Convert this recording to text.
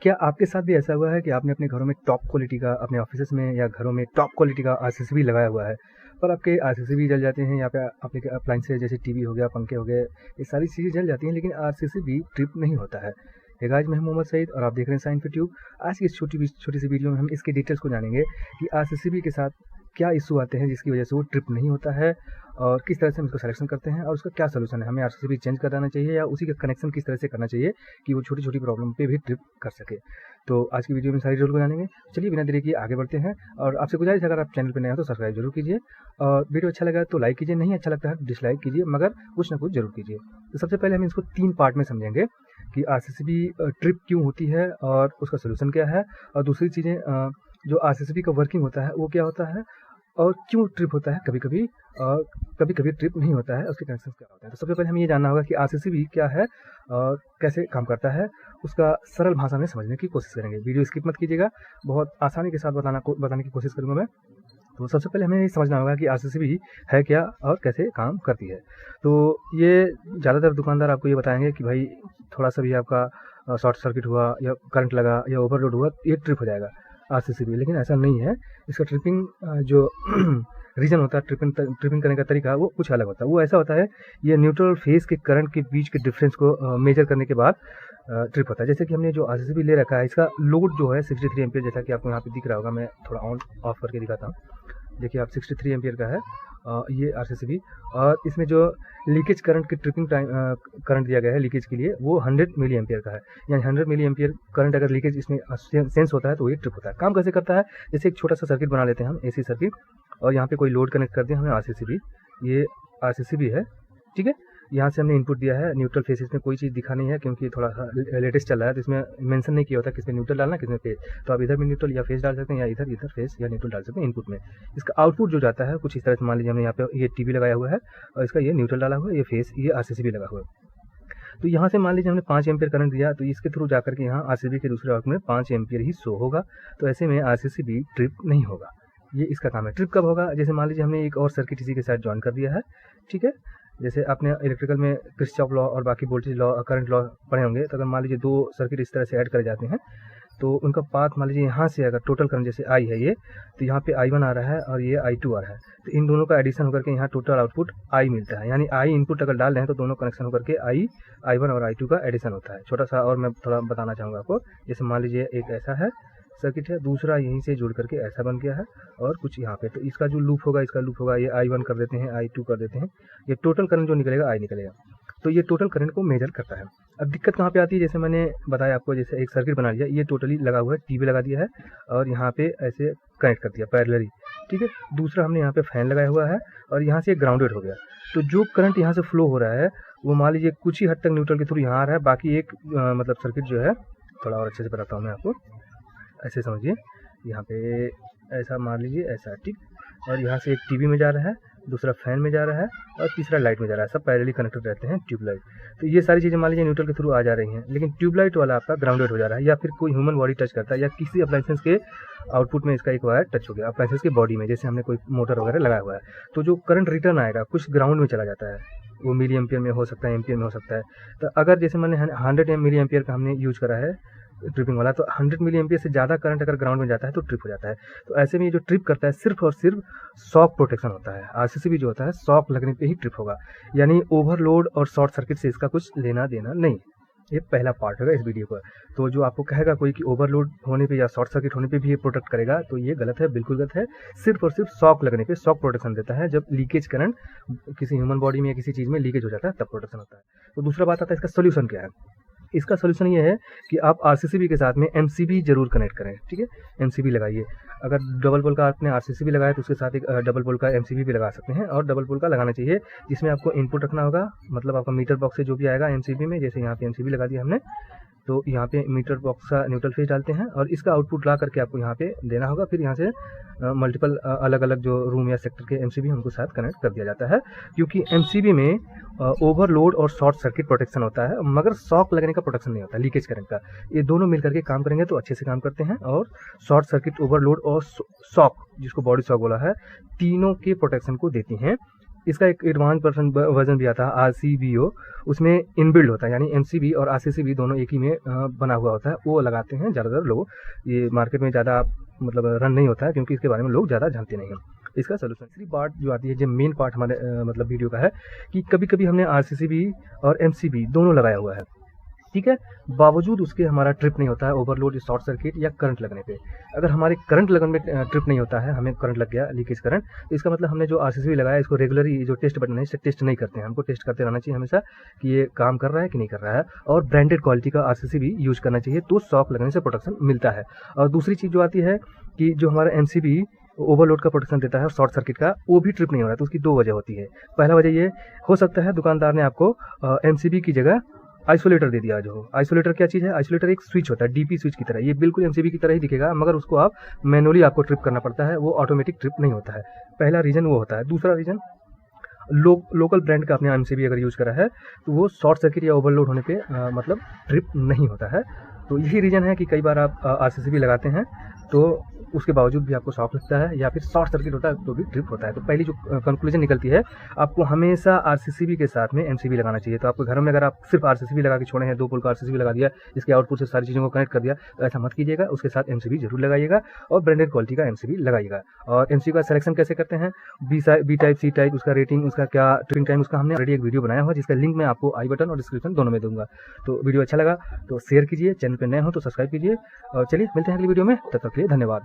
क्या आपके साथ भी ऐसा हुआ है कि आपने अपने घरों में टॉप क्वालिटी का अपने ऑफिसेज़ में या घरों में टॉप क्वालिटी का आरसीसीबी लगाया हुआ है, पर आपके आरसीसीबी जल जाते हैं या फिर आपके अप्लायंसेस जैसे टीवी हो गया, पंखे हो गए, ये सारी चीज़ें जल जाती हैं लेकिन आरसीसीबी ट्रिप नहीं होता है। हे गाइस, मैं हूं मोहम्मद सईद और आप देख रहे हैं साइंस फॉर ट्यूब। आज की इस छोटी सी वीडियो में हम इसके डिटेल्स को जानेंगे कि आरसीसीबी के साथ क्या इशू आते हैं जिसकी वजह से वो ट्रिप नहीं होता है और किस तरह से हम इसको सिलेक्शन करते हैं और उसका क्या सलूशन है। हमें आरसीसीबी चेंज कराना चाहिए या उसी का कनेक्शन किस तरह से करना चाहिए कि वो छोटी-छोटी प्रॉब्लम पे भी ट्रिप कर सके। तो आज की वीडियो में सारी डिटेल को जानेंगे। चलिए बिना देरी किए आगे बढ़ते हैं और आपसे गुजारिश है, अगर आप चैनल पे नए हो तो सब्सक्राइब जरूर कीजिए और वीडियो अच्छा लगा तो लाइक कीजिए, नहीं अच्छा लगता है डिसलाइक कीजिए, मगर कुछ ना कुछ जरूर कीजिए। तो सबसे पहले हम इसको 3 पार्ट में समझेंगे कि आरसीसीबी ट्रिप क्यों होती है और उसका सलूशन क्या है, और दूसरी चीज़ें जो आरसीसीबी का वर्किंग होता है वो क्या होता है और क्यों ट्रिप होता है कभी-कभी और कभी-कभी ट्रिप नहीं होता है, उसके कनेक्शंस क्या होते हैं। तो सबसे पहले हमें ये जानना होगा कि आरसीसीबी क्या है और कैसे काम करता है, उसका सरल भाषा में समझने की कोशिश करेंगे। वीडियो स्किप मत कीजिएगा, बहुत आसानी के साथ बताने की कोशिश करूँगा मैं। तो सबसे पहले हमें ये समझना होगा कि आरसीसीबी है क्या और कैसे काम करती है। तो ये ज़्यादातर दुकानदार आपको ये बताएँगे कि भाई थोड़ा-सा भी आपका शॉर्ट सर्किट हुआ या करंट लगा या ओवरलोड हुआ, ये ट्रिप हो जाएगा आरसीसीबी, लेकिन ऐसा नहीं है। इसका ट्रिपिंग जो रीज़न होता है, ट्रिपिंग करने का तरीका वो कुछ अलग होता है। वो ऐसा होता है, ये न्यूट्रल फेज़ के करंट के बीच के डिफरेंस को मेजर करने के बाद ट्रिप होता है। जैसे कि हमने जो आरसीसीबी ले रखा है, इसका लोड जो है 63 एम्पीयर, जैसा कि आपको यहाँ पे दिख रहा होगा। मैं थोड़ा ऑन ऑफ करके दिखाता हूँ। देखिए आप 63 एम्पीयर का है ये आरसीसीबी, और इसमें जो लीकेज करंट की ट्रिपिंग टाइम करंट दिया गया है लीकेज के लिए, वो 100 मिली एम्पीयर का है। यानी 100 मिली एम्पीयर करंट अगर लीकेज इसमें सेंस होता है तो ये ट्रिप होता है। काम कैसे करता है, जैसे एक छोटा सा सर्किट बना लेते हैं हम, एसी सर्किट, और यहाँ पे कोई लोड कनेक्ट कर दिया हमें आरसीसीबी, ये आरसीसीबी है, ठीक है। यहाँ से हमने इनपुट दिया है न्यूट्रल फेस, इसमें कोई चीज़ दिखा नहीं है क्योंकि थोड़ा लेटेस्ट चल रहा है, तो इसमें मेंशन नहीं किया होता किसमें न्यूट्रल डालना किसमें फेस। तो आप इधर भी न्यूट्रल या फेस डाल सकते हैं या इधर फेस या न्यूट्रल डाल सकते हैं इनपुट में। इसका आउटपुट जो जाता है कुछ इस तरह से, मान लीजिए हमने यहाँ पे ये टीवी लगाया हुआ है और इसका ये न्यूट्रल डाला हुआ है, ये फेस, ये आरसीसीबी लगा हुआ है। तो यहाँ से मान लीजिए हमने 5 एम्पीयर करंट दिया, तो इसके थ्रू जाकर के यहाँ आरसीसीबी के दूसरे आउटपुट में 5 एम्पीयर ही शो होगा। तो ऐसे में आरसीसीबी ट्रिप नहीं होगा। ये इसका काम है। ट्रिप कब होगा, जैसे मान लीजिए हमने एक और सर्किट इसी के साथ ज्वाइन कर दिया है, ठीक है। जैसे आपने इलेक्ट्रिकल में किरचॉफ लॉ और बाकी वोल्टेज लॉ, करंट लॉ पढ़े होंगे, तो अगर मान लीजिए 2 सर्किट इस तरह से ऐड करे जाते हैं तो उनका पाथ मान लीजिए यहाँ से अगर टोटल करंट जैसे आई है ये, तो यहाँ पे I1 आ रहा है और ये I2 आ रहा है, तो इन दोनों का एडिशन होकर के यहाँ टोटल आउटपुट I मिलता है। यानी I इनपुट अगर डाल रहे हैं तो दोनों कनेक्शन होकर के I1 और I2 का एडिशन होता है। छोटा सा और मैं थोड़ा बताना चाहूँगा आपको, जैसे मान लीजिए एक ऐसा है सर्किट है, दूसरा यहीं से जुड़ करके ऐसा बन गया है और कुछ यहाँ पे, तो इसका जो लूप होगा, इसका लूप होगा, ये I1 कर देते हैं, I2 कर देते हैं, ये टोटल करंट जो निकलेगा I निकलेगा। तो ये टोटल करंट को मेजर करता है। अब दिक्कत कहाँ पे आती है, जैसे मैंने बताया आपको, जैसे एक सर्किट बना लिया, ये टोटली लगा हुआ है, टीवी लगा दिया है और यहाँ पे ऐसे कनेक्ट कर दिया पैरेलली, ठीक है। दूसरा हमने यहाँ पे फैन लगाया हुआ है और यहाँ से ग्राउंडेड हो गया। तो जो करंट यहाँ से फ्लो हो रहा है वो मान लीजिए कुछ ही हद तक न्यूट्रल के थ्रू यहाँ आ रहा है, बाकी एक मतलब सर्किट जो है, थोड़ा और अच्छे से बताता हूँ मैं आपको, ऐसे समझिए, यहाँ पे ऐसा मान लीजिए ऐसा, ठीक, और यहाँ से एक टीवी में जा रहा है, दूसरा फैन में जा रहा है और तीसरा लाइट में जा रहा है, सब पैरेलली कनेक्टेड रहते हैं, ट्यूबलाइट। तो ये सारी चीज़ें मान लीजिए न्यूट्रल के थ्रू आ जा रही हैं, लेकिन ट्यूबलाइट वाला आपका ग्राउंडेड हो जा रहा है, या फिर कोई ह्यूमन बॉडी टच करता है या किसी अप्लायंसेस के आउटपुट में इसका एक वायर टच हो गया अप्लायंसेस की बॉडी में, जैसे हमने कोई मोटर वगैरह लगाया हुआ है, तो जो करंट रिटर्न आएगा कुछ ग्राउंड में चला जाता है, वो मिली एम्पियर में हो सकता है, एम्पियर में हो सकता है। तो अगर जैसे मैंने 100 मिली एम्पियर का हमने यूज करा है ट्रिपिंग वाला, तो 100 मिली एम्पियर से ज़्यादा करंट अगर ग्राउंड में जाता है तो ट्रिप हो जाता है। तो ऐसे में ये जो ट्रिप करता है सिर्फ और सिर्फ शॉक प्रोटेक्शन होता है। आरसीसीबी जो होता है शॉक लगने पे ही ट्रिप होगा, यानी ओवरलोड और शॉर्ट सर्किट से इसका कुछ लेना देना नहीं। ये पहला पार्ट होगा इस वीडियो का। तो जो आपको कहेगा कोई कि ओवरलोड होने पे या शॉर्ट सर्किट होने पे भी ये प्रोटेक्ट करेगा, तो ये गलत है, बिल्कुल गलत है। सिर्फ और सिर्फ शॉक लगने पे शॉक प्रोटेक्शन देता है, जब लीकेज करंट किसी ह्यूमन बॉडी में या किसी चीज़ में लीकेज हो जाता है तब प्रोटेक्शन होता है। तो दूसरा बात आता है इसका सोल्यूशन क्या है। इसका सोल्यूशन ये है कि आप आरसीसीबी के साथ में एमसीबी जरूर कनेक्ट करें, ठीक है। एमसीबी लगाइए, अगर डबल पोल का आपने आरसीसीबी लगाया तो उसके साथ एक डबल पोल का एमसीबी भी लगा सकते हैं, और डबल पोल का लगाना चाहिए जिसमें आपको इनपुट रखना होगा, मतलब आपका मीटर बॉक्स से जो भी आएगा एमसीबी में, जैसे यहाँ पे एमसीबी लगा दिया हमने, तो यहाँ पे मीटर बॉक्स का न्यूट्रल फेज डालते हैं और इसका आउटपुट ला करके आपको यहाँ पे देना होगा। फिर यहाँ से मल्टीपल अलग अलग जो रूम या सेक्टर के एमसीबी उनको साथ कनेक्ट कर दिया जाता है, क्योंकि एमसीबी में ओवरलोड और शॉर्ट सर्किट प्रोटेक्शन होता है, मगर शॉक लगने का प्रोटेक्शन नहीं होता, लीकेज करंट का। ये दोनों मिलकर के काम करेंगे तो अच्छे से काम करते हैं, और शॉर्ट सर्किट, ओवरलोड और शॉक, जिसको बॉडी शॉक बोला है, तीनों के प्रोटेक्शन को देती हैं इसका एक एडवांस वर्जन भी आता है RCBO, उसमें इनबिल्ड होता है, यानी MCB और RCCB दोनों एक ही में बना हुआ होता है, वो लगाते हैं ज़्यादातर लोग। ये मार्केट में ज़्यादा मतलब रन नहीं होता है, क्योंकि इसके बारे में लोग ज़्यादा जानते नहीं हैं। इसका सोल्यूशन तीसरी पार्ट जो आती है, जो मेन पार्ट हमारे मतलब वीडियो का है, कि कभी कभी हमने RCCB और MCB दोनों लगाया हुआ है, ठीक है, बावजूद उसके हमारा ट्रिप नहीं होता है, ओवरलोड, शॉर्ट सर्किट या करंट लगने पे। अगर हमारे करंट लगन में ट्रिप नहीं होता है, हमें करंट लग गया, लीकेज करंट, तो इसका मतलब हमने जो RCCB लगाया है, इसको रेगुलरली जो टेस्ट बटन है, इससे टेस्ट नहीं करते हैं। हमको टेस्ट करते रहना चाहिए हमेशा कि ये काम कर रहा है कि नहीं कर रहा है, और ब्रांडेड क्वालिटी का RCCB यूज करना चाहिए, तो शॉक लगने से प्रोटेक्शन मिलता है। और दूसरी चीज़ जो आती है कि जो हमारा MCB ओवरलोड का प्रोटेक्शन देता है और शॉर्ट सर्किट का, वो भी ट्रिप नहीं हो रहा है, तो उसकी दो वजह होती है। पहला वजह ये हो सकता है दुकानदार ने आपको MCB की जगह आइसोलेटर दे दिया। जो आइसोलेटर क्या चीज़ है, आइसोलेटर एक स्विच होता है, DP स्विच की तरह, ये बिल्कुल MCB की तरह ही दिखेगा, मगर उसको आप मैनुअली आपको ट्रिप करना पड़ता है, वो ऑटोमेटिक ट्रिप नहीं होता है। पहला रीज़न वो होता है। दूसरा रीज़न, लोकल ब्रांड का आपने MCB अगर यूज़ करा है, तो वो शॉर्ट सर्किट या ओवरलोड होने पे मतलब ट्रिप नहीं होता है। तो यही रीज़न है कि कई बार आप RCCB लगाते हैं, तो उसके बावजूद भी आपको शॉक लगता है, या फिर शॉर्ट सर्किट होता है तो भी ट्रिप होता है। तो पहली जो कंक्लूजन निकलती है, आपको हमेशा RCCB के साथ में MCB लगाना चाहिए। तो आपके घर में अगर आप सिर्फ RCCB लगा के छोड़े हैं, 2 पोल का RCCB लगा दिया, इसके आउटपुट से सारी चीज़ों को कनेक्ट कर दिया, तो ऐसा मत कीजिएगा। उसके साथ MCB जरूर लगाइएगा, और ब्रांडेड क्वालिटी का MCB लगाइएगा। और MCB का सिलेक्शन कैसे करते हैं, B टाइप, C टाइप, उसका रेटिंग, उसका क्या ट्रिपिंग टाइम, उसका हमने ऑलरेडी एक वीडियो बनाया हुआ, जिसका लिंक मैं आपको आई बटन और डिस्क्रिप्शन दोनों में दूंगा। तो वीडियो अच्छा लगा तो शेयर कीजिए, चैनल पर नए हो तो सब्सक्राइब कीजिए, और चलिए मिलते हैं अगली वीडियो में, तब तक के लिए धन्यवाद।